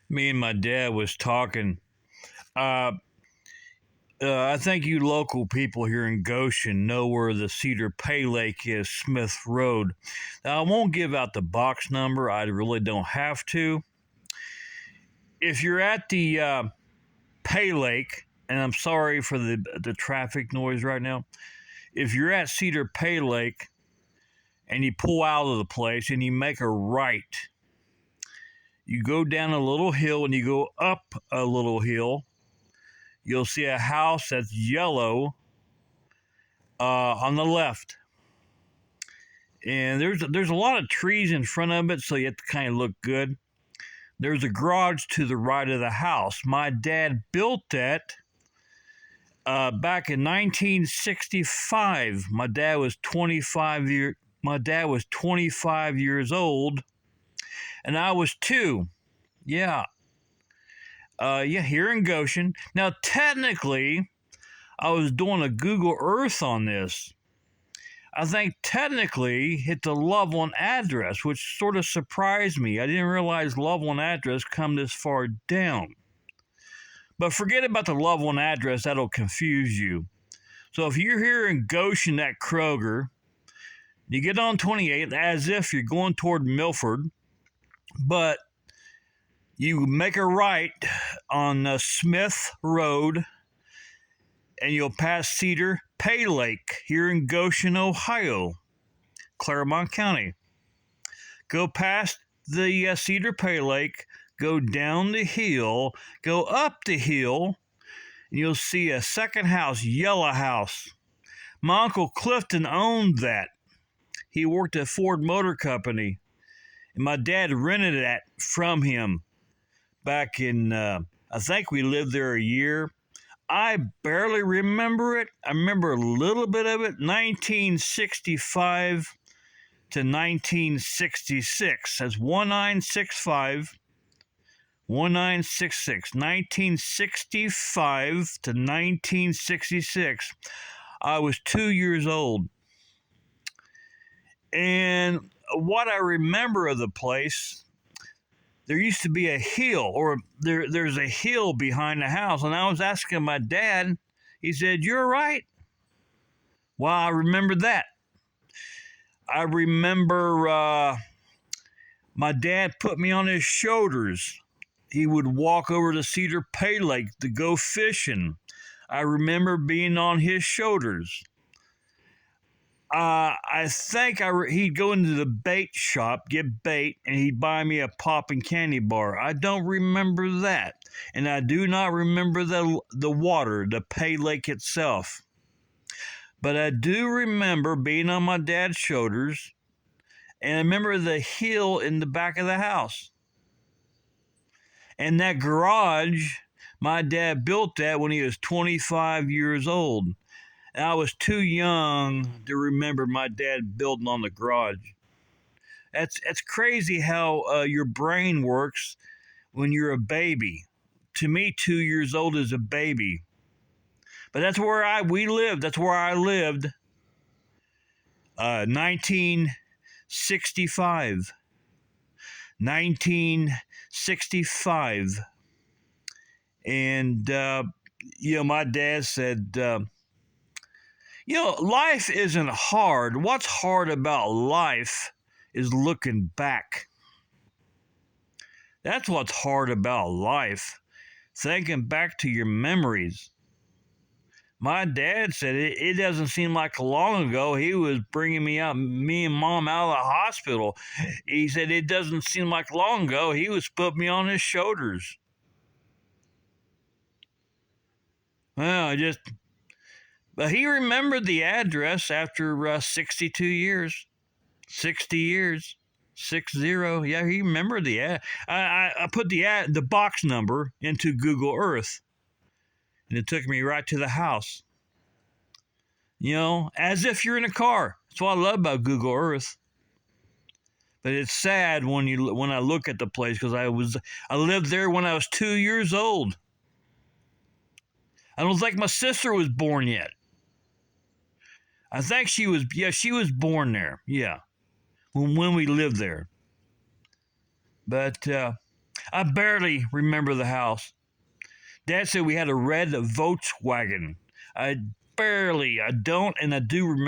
Me and my dad was talking. Uh, I think you local people here in Goshen know where the Cedar Pay Lake is, Smith Road. Now, I won't give out the box number. I really don't have to. If you're at the Pay Lake, and I'm sorry for the traffic noise right now. If you're at Cedar Pay Lake and you pull out of the place and you make a right, you go down a little hill and you go up a little hill. You'll see a house that's yellow on the left, and there's a lot of trees in front of it, so you have to kind of look good. There's a garage to the right of the house. My dad built that back in 1965. My dad was 25 years old, and I was 2. Yeah, here in Goshen. Now, technically, I was doing a Google Earth on this. I think technically hit the Loveland address, which sort of surprised me. I didn't realize Loveland address come this far down. But forget about the Loveland address, that'll confuse you. So if you're here in Goshen at Kroger, you get on 28 as if you're going toward Milford, but you make a right on Smith Road, and you'll pass Cedar Pay Lake here in Goshen, Ohio, Claremont County. Go past the Cedar Pay Lake, go down the hill, go up the hill, and you'll see a second house, yellow house. My Uncle Clifton owned that. He worked at Ford Motor Company, and my dad rented that from him back in, I think we lived there a year. I barely remember it. I remember a little bit of it. 1965 to 1966. That's 1965, 1966. 1965 to 1966. I was 2 years old. And what I remember of the place, there used to be a hill, or there's a hill behind the house. And I was asking my dad, he said, "You're right." Well, I remember that. I remember my dad put me on his shoulders. He would walk over to Cedar Pay Lake to go fishing. I remember being on his shoulders. I think he'd go into the bait shop, get bait, and he'd buy me a pop and candy bar. I don't remember that. And I do not remember the water, the Pay Lake itself. But I do remember being on my dad's shoulders, and I remember the hill in the back of the house. And that garage, my dad built that when he was 25 years old. And I was too young to remember my dad building on the garage. That's crazy how your brain works when you're a baby. To me, 2 years old is a baby. But that's where we lived. That's where I lived. 1965. 1965. And my dad said, life isn't hard. What's hard about life is looking back. That's what's hard about life. Thinking back to your memories. My dad said it doesn't seem like long ago he was bringing me and Mom out of the hospital. He said it doesn't seem like long ago he was putting me on his shoulders. Well, but he remembered the address after 62 years, 60 years, 60. Yeah, he remembered the ad. I put the box number into Google Earth, and it took me right to the house. As if you're in a car. That's what I love about Google Earth. But it's sad when I look at the place, because I lived there when I was 2 years old. I don't think my sister was born yet. I think she was born there. Yeah. When we lived there. But I barely remember the house. Dad said we had a red Volkswagen. I I don't, and I do remember